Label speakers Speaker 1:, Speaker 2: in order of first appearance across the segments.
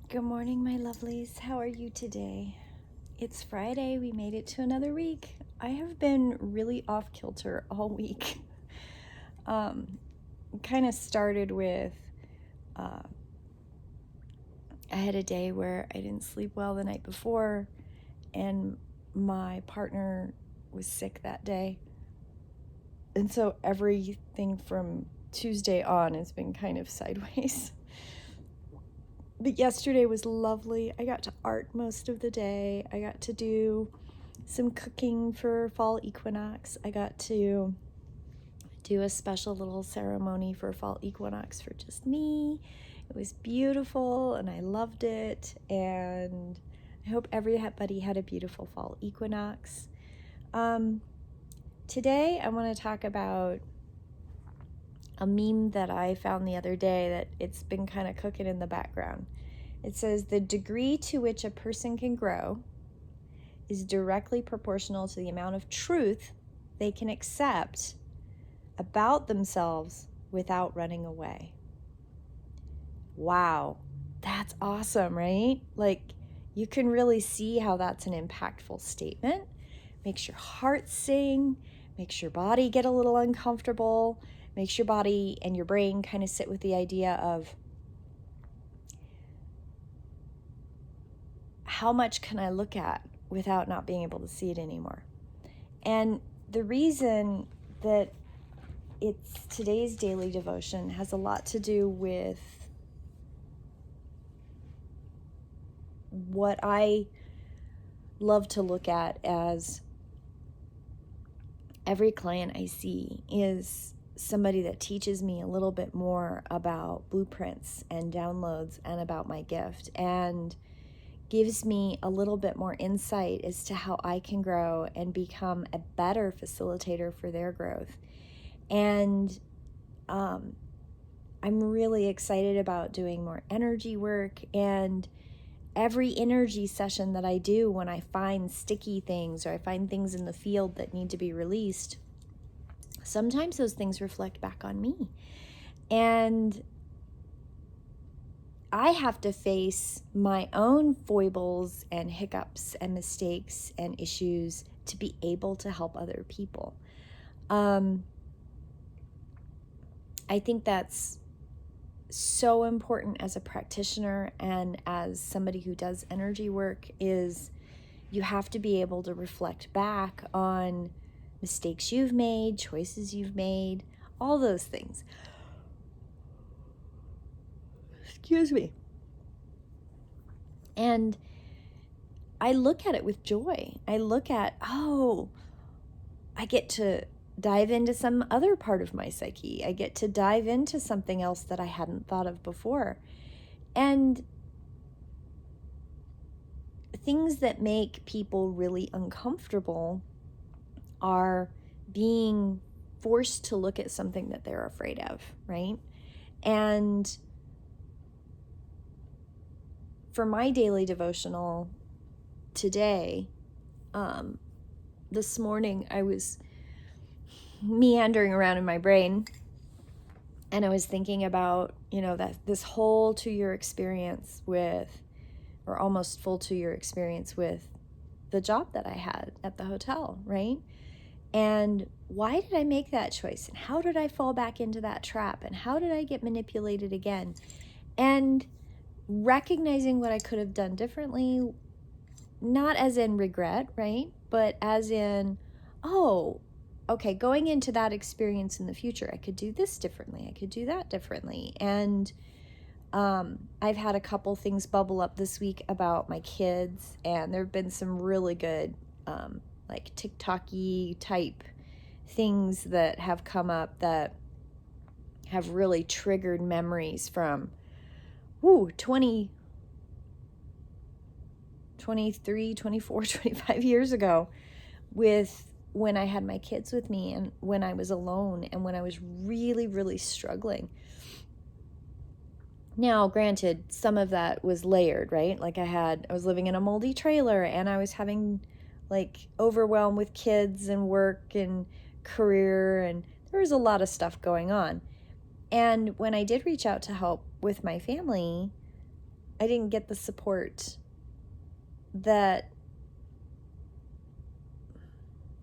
Speaker 1: Good morning, my lovelies. How are you today? It's Friday. We made it to another week. I have been really off kilter all week. Kind of started with I had a day where I didn't sleep well the night before, and my partner was sick that day. And so everything from Tuesday on has been kind of sideways. But yesterday was lovely. I got to art most of the day. I got to do some cooking for fall equinox. I got to do a special little ceremony for fall equinox for just me. It was beautiful and I loved it. And I hope everybody had a beautiful fall equinox. Today I want to talk about a meme that I found the other day that it's been kind of cooking in the background. It says, the degree to which a person can grow is directly proportional to the amount of truth they can accept about themselves without running away. Wow, that's awesome, right? Like, you can really see how that's an impactful statement. Makes your heart sing, makes your body get a little uncomfortable, makes your body and your brain kind of sit with the idea of, how much can I look at without not being able to see it anymore? And the reason that it's today's daily devotion has a lot to do with what I love to look at as every client I see is somebody that teaches me a little bit more about blueprints and downloads and about my gift, and gives me a little bit more insight as to how I can grow and become a better facilitator for their growth. And I'm really excited about doing more energy work, and every energy session that I do, when I find sticky things or I find things in the field that need to be released, sometimes those things reflect back on me. And I have to face my own foibles and hiccups and mistakes and issues to be able to help other people. I think that's so important as a practitioner and as somebody who does energy work, is you have to be able to reflect back on mistakes you've made, choices you've made, all those things. Excuse me. And I look at it with joy. I look at, I get to dive into some other part of my psyche. I get to dive into something else that I hadn't thought of before. And things that make people really uncomfortable are being forced to look at something that they're afraid of, right? And for my daily devotional today, this morning I was meandering around in my brain, and I was thinking about, that this whole 2-year experience with, or almost full 2-year experience with the job that I had at the hotel, right? And why did I make that choice? And how did I fall back into that trap? And how did I get manipulated again? And recognizing what I could have done differently, not as in regret, right? But as in, okay, going into that experience in the future, I could do this differently. I could do that differently. And I've had a couple things bubble up this week about my kids, and there have been some really good like TikTok-y type things that have come up that have really triggered memories from 23, 24, 25 years ago, with when I had my kids with me and when I was alone and when I was really, really struggling. Now, granted, some of that was layered, right? Like I was living in a moldy trailer, and I was having like overwhelm with kids and work and career, and there was a lot of stuff going on. And when I did reach out to help with my family, get the support that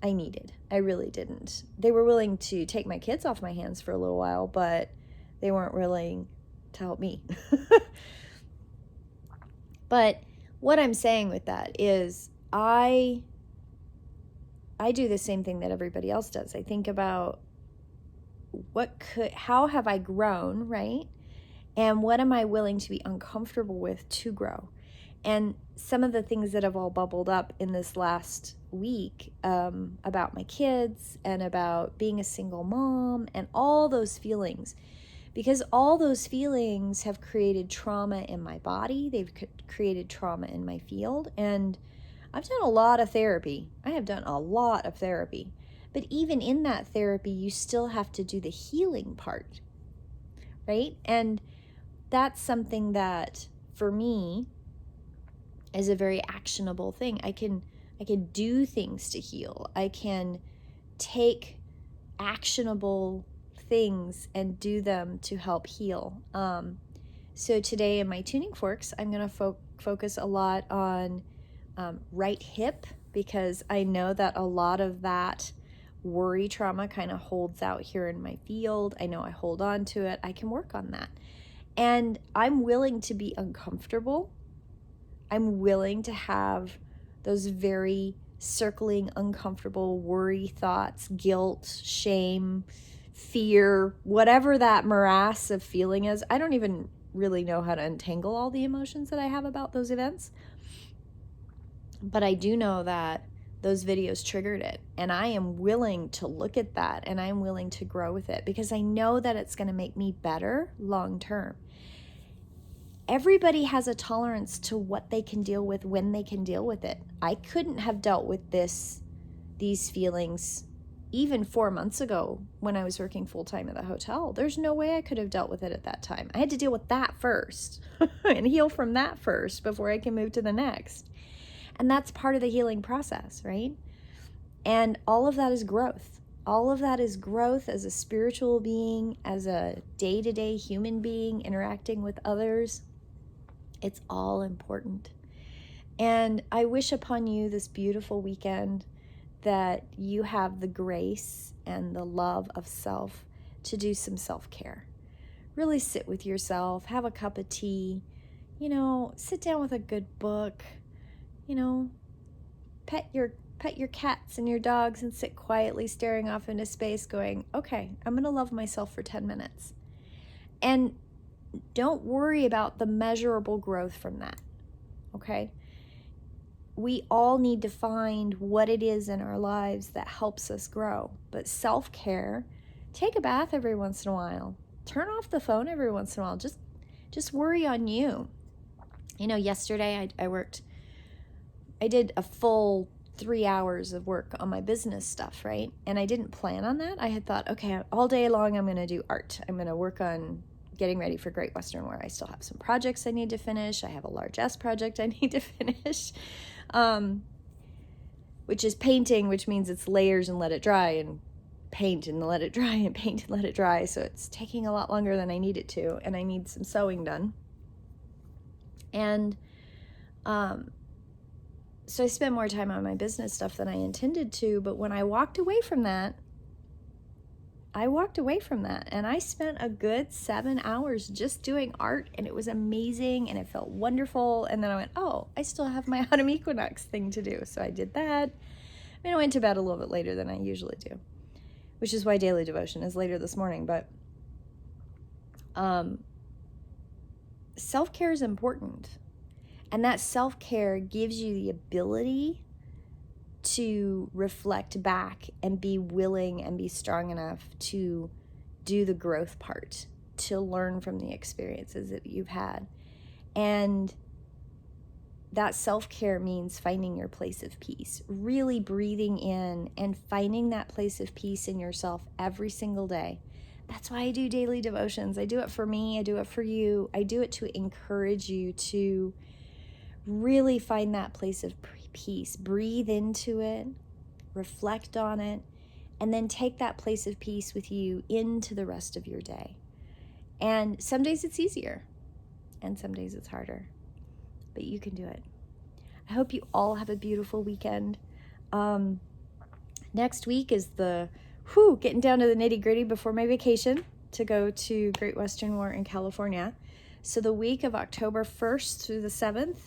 Speaker 1: I needed. I really didn't. They were willing to take my kids off my hands for a little while, but they weren't willing to help me. But what I'm saying with that is I do the same thing that everybody else does. I think about how have I grown, right? And what am I willing to be uncomfortable with to grow? And some of the things that have all bubbled up in this last week about my kids and about being a single mom and all those feelings, because all those feelings have created trauma in my body. They've created trauma in my field. And I've done a lot of therapy. I have done a lot of therapy. But even in that therapy, you still have to do the healing part, right? And that's something that, for me, is a very actionable thing. I can do things to heal. I can take actionable things and do them to help heal. So today in my tuning forks, I'm going to focus a lot on right hip, because I know that a lot of that worry trauma kind of holds out here in my field. I know I hold on to it. I can work on that. And I'm willing to be uncomfortable. I'm willing to have those very circling, uncomfortable worry thoughts, guilt, shame, fear, whatever that morass of feeling is. I don't even really know how to untangle all the emotions that I have about those events. But I do know that those videos triggered it. And I am willing to look at that, and I'm willing to grow with it, because I know that it's going to make me better long term. Everybody has a tolerance to what they can deal with when they can deal with it. I couldn't have dealt with these feelings even 4 months ago when I was working full-time at the hotel. There's no way I could have dealt with it at that time. I had to deal with that first and heal from that first before I can move to the next. And that's part of the healing process, right? And all of that is growth. All of that is growth as a spiritual being, as a day-to-day human being interacting with others. It's all important. And I wish upon you this beautiful weekend that you have the grace and the love of self to do some self-care. Really sit with yourself, have a cup of tea, sit down with a good book, pet your cats and your dogs and sit quietly staring off into space going, okay, I'm going to love myself for 10 minutes. And don't worry about the measurable growth from that, okay? We all need to find what it is in our lives that helps us grow. But self-care, take a bath every once in a while. Turn off the phone every once in a while. Just worry on you. Yesterday I did a full 3 hours of work on my business stuff, right? And I didn't plan on that. I had thought, okay, all day long I'm going to do art. I'm going to work on getting ready for Great Western Wear. I still have some projects I need to finish. I have a large S project I need to finish, which is painting, which means it's layers and let it dry, and paint and let it dry, and paint and let it dry. So it's taking a lot longer than I need it to, and I need some sewing done. And so I spent more time on my business stuff than I intended to, but when I walked away from that, and I spent a good 7 hours just doing art, and it was amazing, and it felt wonderful. And then I went, oh, I still have my autumn equinox thing to do. So I did that. I went to bed a little bit later than I usually do, which is why daily devotion is later this morning. But self-care is important. And that self-care gives you the ability to reflect back and be willing and be strong enough to do the growth part, to learn from the experiences that you've had. And that self-care means finding your place of peace, really breathing in and finding that place of peace in yourself every single day. That's why I do daily devotions. I do it for me. I do it for you. I do it to encourage you to really find that place of peace. Breathe into it, reflect on it, and then take that place of peace with you into the rest of your day. And some days it's easier, and some days it's harder. but you can do it. I hope you all have a beautiful weekend. Next week is getting down to the nitty-gritty before my vacation to go to Great Western War in California. So the week of October 1st through the 7th,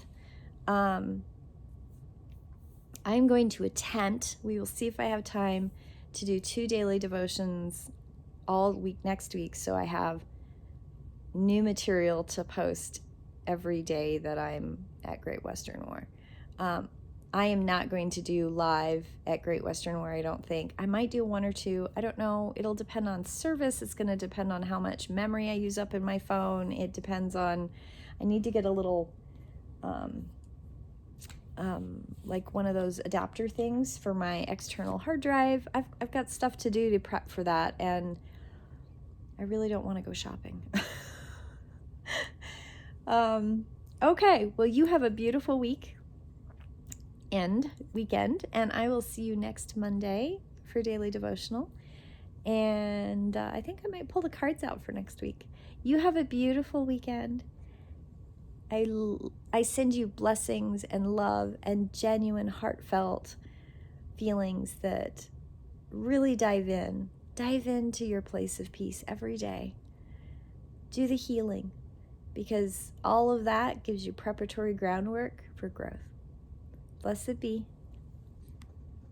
Speaker 1: I'm going to attempt, we will see if I have time to do 2 daily devotions all week next week, so I have new material to post every day that I'm at Great Western War. I am not going to do live at Great Western War, I don't think. I might do 1 or 2. I don't know. It'll depend on service. It's going to depend on how much memory I use up in my phone. It depends on, I need to get a little, like one of those adapter things for my external hard drive. I've got stuff to do to prep for that, and I really don't want to go shopping. Okay, well, you have a beautiful weekend, and I will see you next Monday for Daily Devotional. And I think I might pull the cards out for next week. You have a beautiful weekend. I send you blessings and love and genuine, heartfelt feelings that really dive into your place of peace every day. Do the healing, because all of that gives you preparatory groundwork for growth. Blessed be.